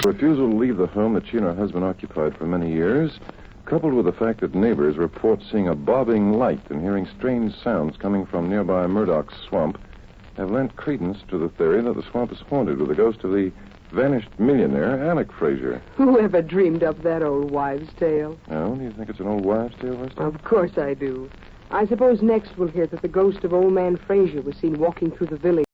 Refusal to leave the home that she and her husband occupied for many years, coupled with the fact that neighbors report seeing a bobbing light and hearing strange sounds coming from nearby Murdock swamp, have lent credence to the theory that the swamp is haunted with the ghost of the vanished millionaire, Alec Fraser. Who ever dreamed up that old wives' tale? Oh, do you think it's an old wives' tale, Vesta? Of course I do. I suppose next we'll hear that the ghost of old man Fraser was seen walking through the village.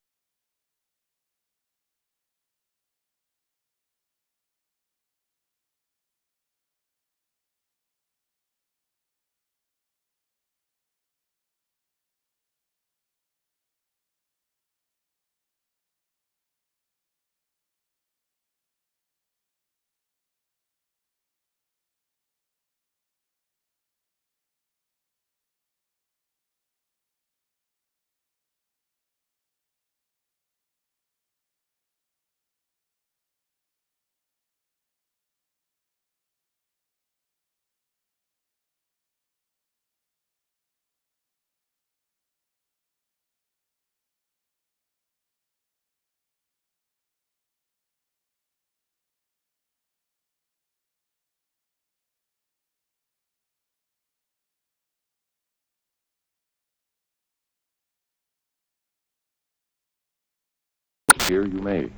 Here you may.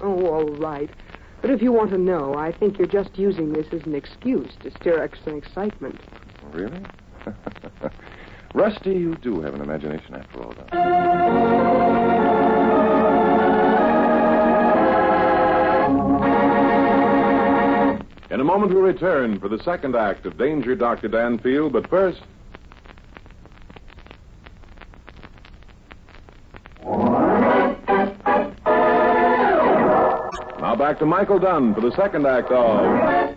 Oh, all right. But if you want to know, I think you're just using this as an excuse to stir up some excitement. Really? Rusty, you do have an imagination after all, though. In a moment, we'll return for the second act of Danger, Dr. Danfield, but first... Now back to Michael Dunn for the second act of...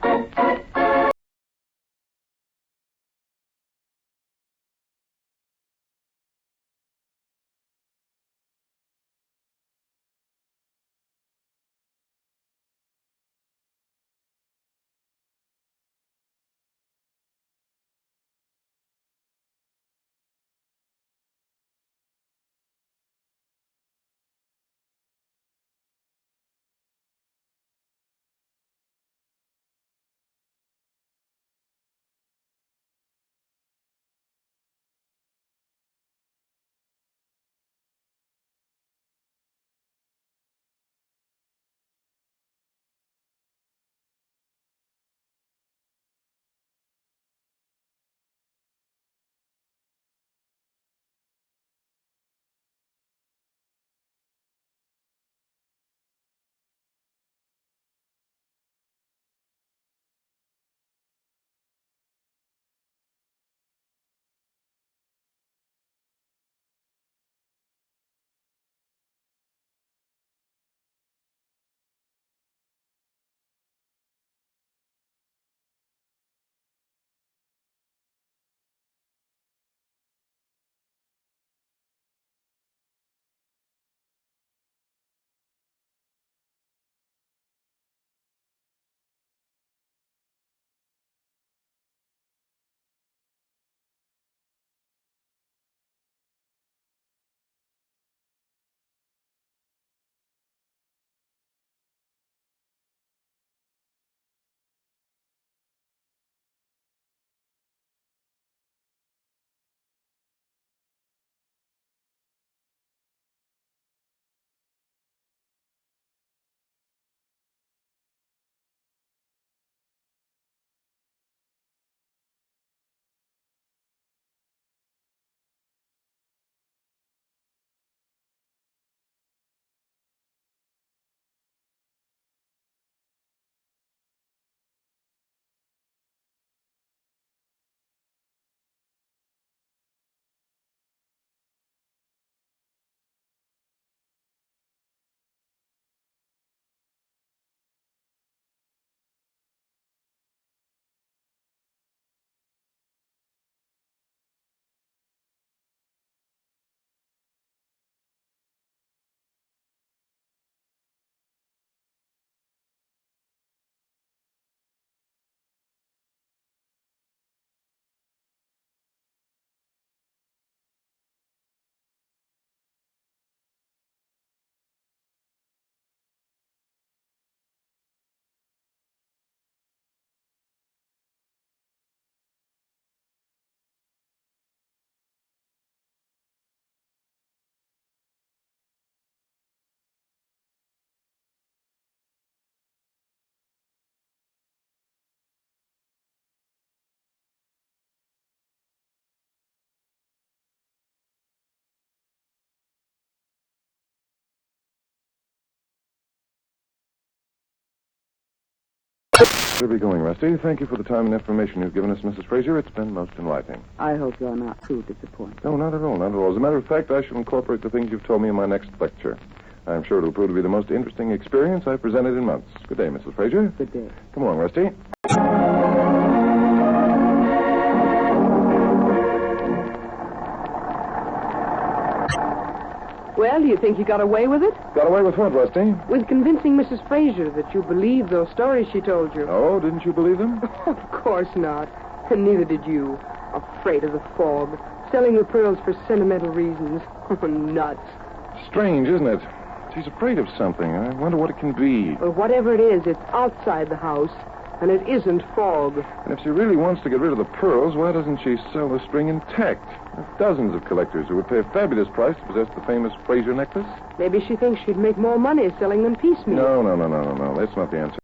We'll be going, Rusty. Thank you for the time and information you've given us, Mrs. Fraser. It's been most enlightening. I hope you're not too disappointed. No, not at all, not at all. As a matter of fact, I shall incorporate the things you've told me in my next lecture. I'm sure it'll prove to be the most interesting experience I've presented in months. Good day, Mrs. Fraser. Good day. Come along, Rusty. Well, do you think you got away with it? Got away with what, Rusty? With convincing Mrs. Fraser that you believed those stories she told you. Oh, didn't you believe them? Of course not. And neither did you. Afraid of the fog. Selling the pearls for sentimental reasons. Nuts. Strange, isn't it? She's afraid of something. I wonder what it can be. Well, whatever it is, it's outside the house. And it isn't fog. And if she really wants to get rid of the pearls, why doesn't she sell the string intact? There's dozens of collectors who would pay a fabulous price to possess the famous Fraser necklace. Maybe she thinks she'd make more money selling them piecemeal. No. That's not the answer.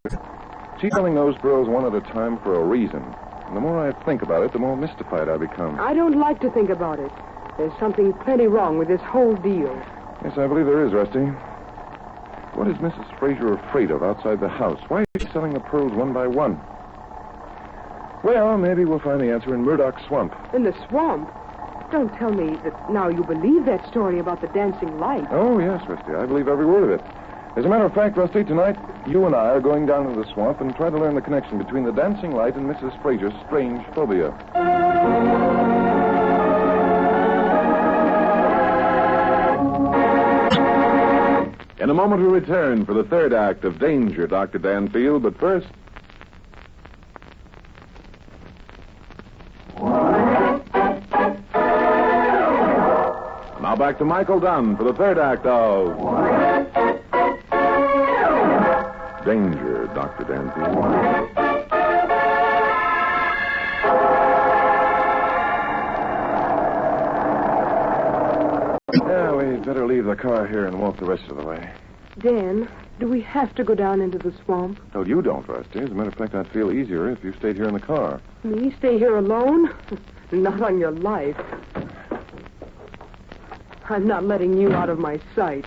She's selling those pearls one at a time for a reason. And the more I think about it, the more mystified I become. I don't like to think about it. There's something plenty wrong with this whole deal. Yes, I believe there is, Rusty. What is Mrs. Fraser afraid of outside the house? Why is she selling the pearls one by one? Well, maybe we'll find the answer in Murdock Swamp. In the swamp? Don't tell me that now you believe that story about the dancing light. Oh, yes, Rusty. I believe every word of it. As a matter of fact, Rusty, tonight, you and I are going down to the swamp and try to learn the connection between the dancing light and Mrs. Fraser's strange phobia. In a moment, we return for the third act of Danger, Dr. Danfield, but first... Now back to Michael Dunn for the third act of Danger, Dr. Danfield. Yeah, we'd better leave the car here and walk the rest of the way. Dan, do we have to go down into the swamp? No, you don't, Rusty. As a matter of fact, I'd feel easier if you stayed here in the car. Me stay here alone? Not on your life. I'm not letting you out of my sight.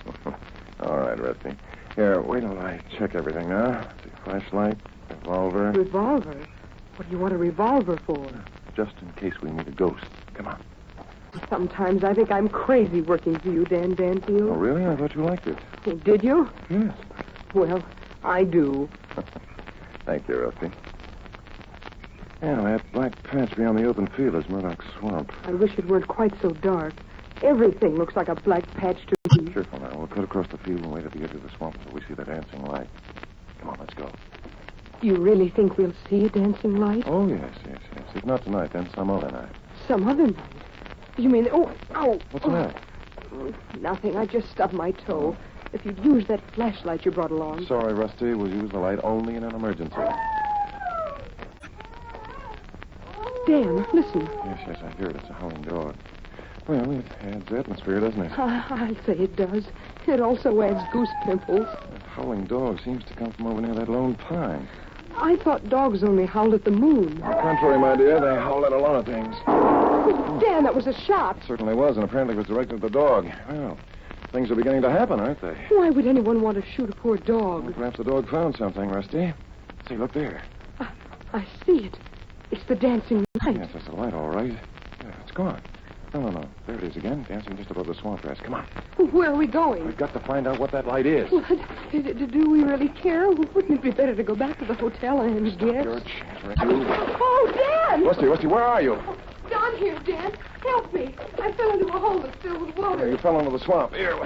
All right, Rusty. Here, wait till I check everything now. See, flashlight, revolver. Revolver? What do you want a revolver for? Just in case we meet a ghost. Come on. Sometimes I think I'm crazy working for you, Dan Oh, Danfield. really? I thought you liked it. Did you? Yes. Well, I do. Thank you, Rusty. Yeah, that black patch beyond the open field is Murdock Swamp. I wish it weren't quite so dark. Everything looks like a black patch to me. Careful now. We'll cut across the field and wait at the edge of the swamp until we see that dancing light. Come on, let's go. You really think we'll see a dancing light? Oh, yes. If not tonight, then some other night. Some other night? You mean... Oh! What's the matter? Nothing. I just stubbed my toe. If you'd use that flashlight you brought along. Sorry, Rusty. We'll use the light only in an emergency. Dan, listen. Yes, I hear it. It's a howling dog. Well, it adds atmosphere, doesn't it? I'll say it does. It also adds goose pimples. That howling dog seems to come from over near that lone pine. I thought dogs only howled at the moon. On the contrary, my dear, they howl at a lot of things. Oh, Dan, that was a shot. It certainly was, and apparently was directed at the dog. Well, things are beginning to happen, aren't they? Why would anyone want to shoot a poor dog? Well, perhaps the dog found something, Rusty. See, look there. I see it. It's the dancing light. Yes, that's the light, all right. Yeah, it's gone. No. There it is again, dancing just above the swamp grass. Come on. Where are we going? We've got to find out what that light is. What? Do we really care? Wouldn't it be better to go back to the hotel and guess? Your chance, you. Oh, Dan! Rusty, where are you? Down here, Dan. Help me. I fell into a hole that's filled with water. You fell into the swamp. Here.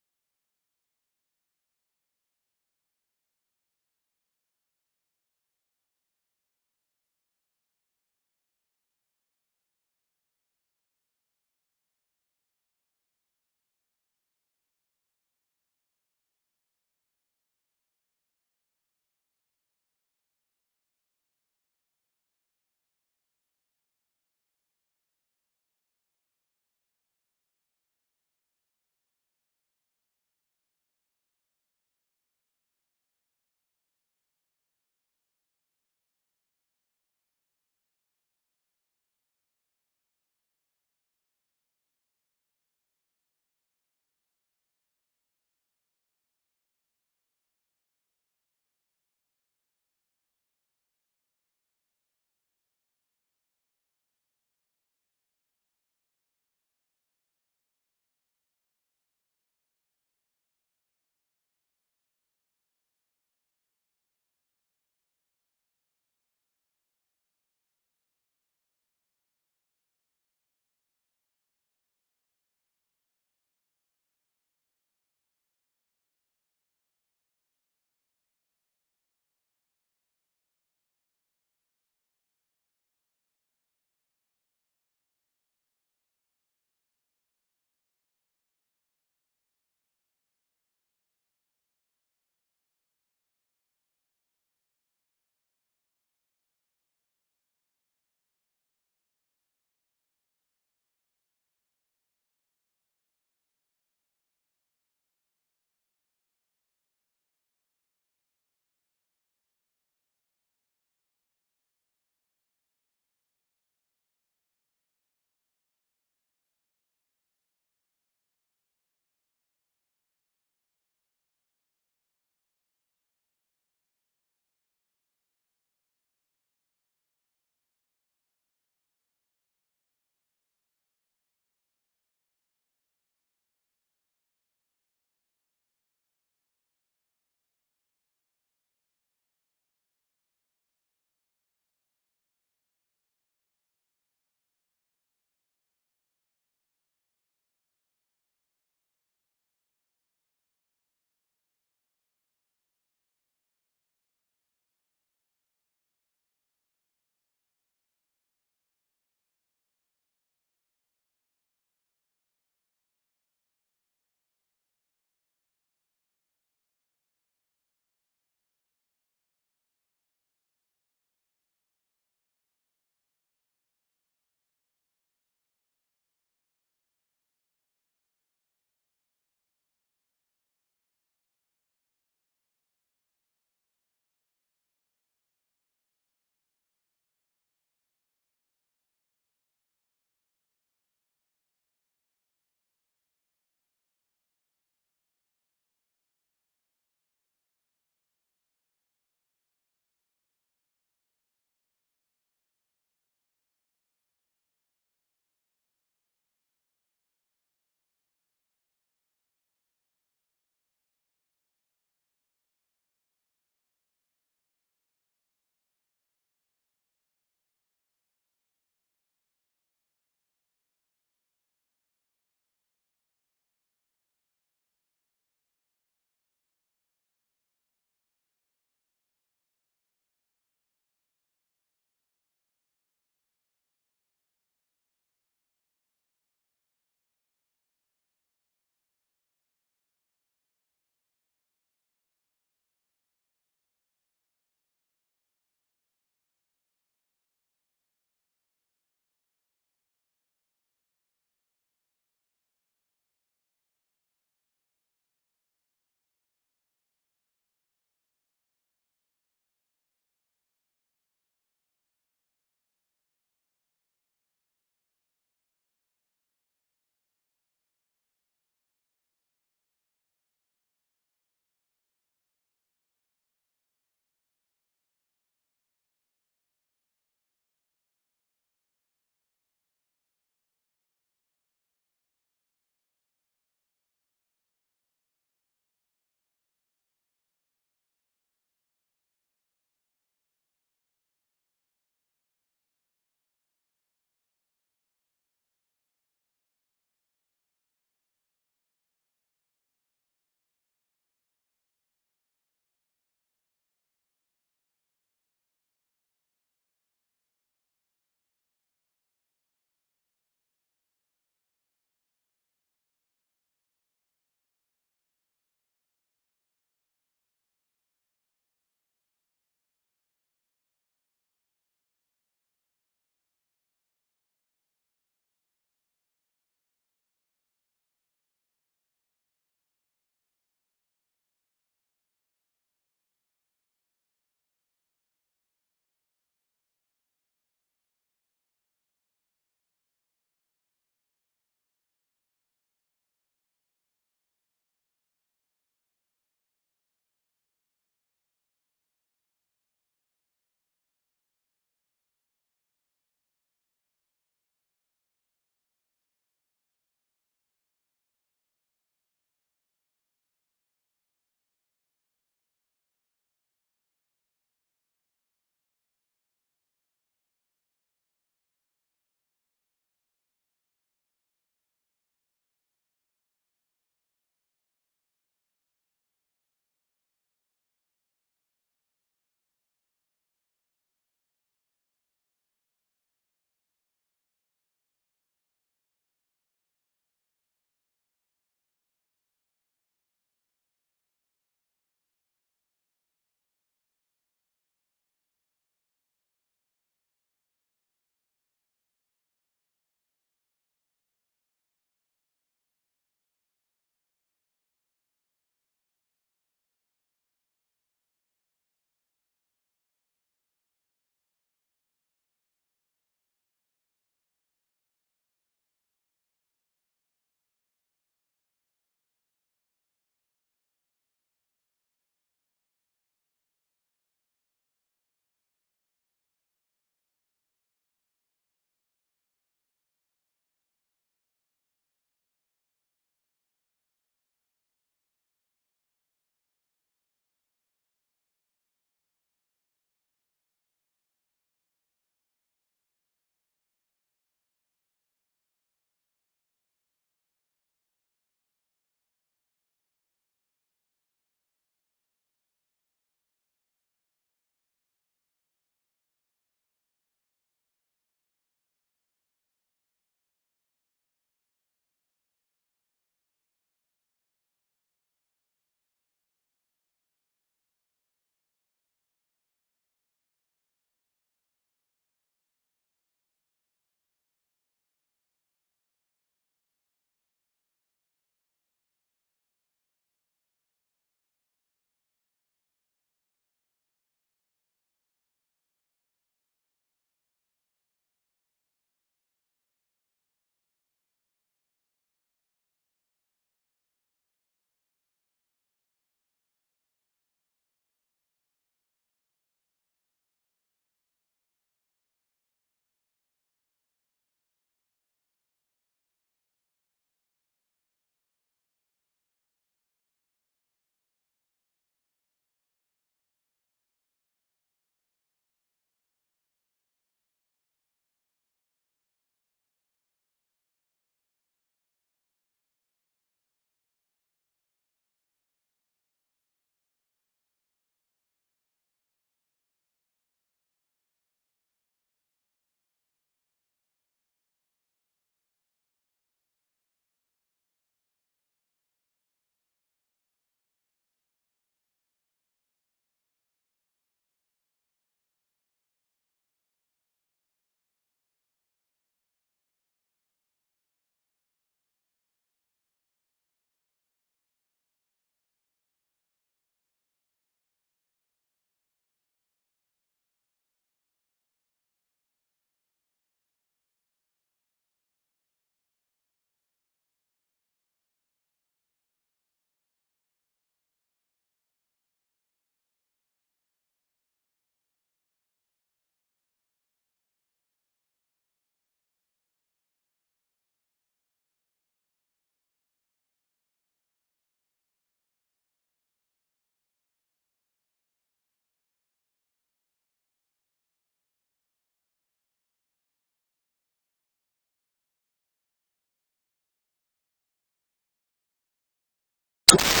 Thank you.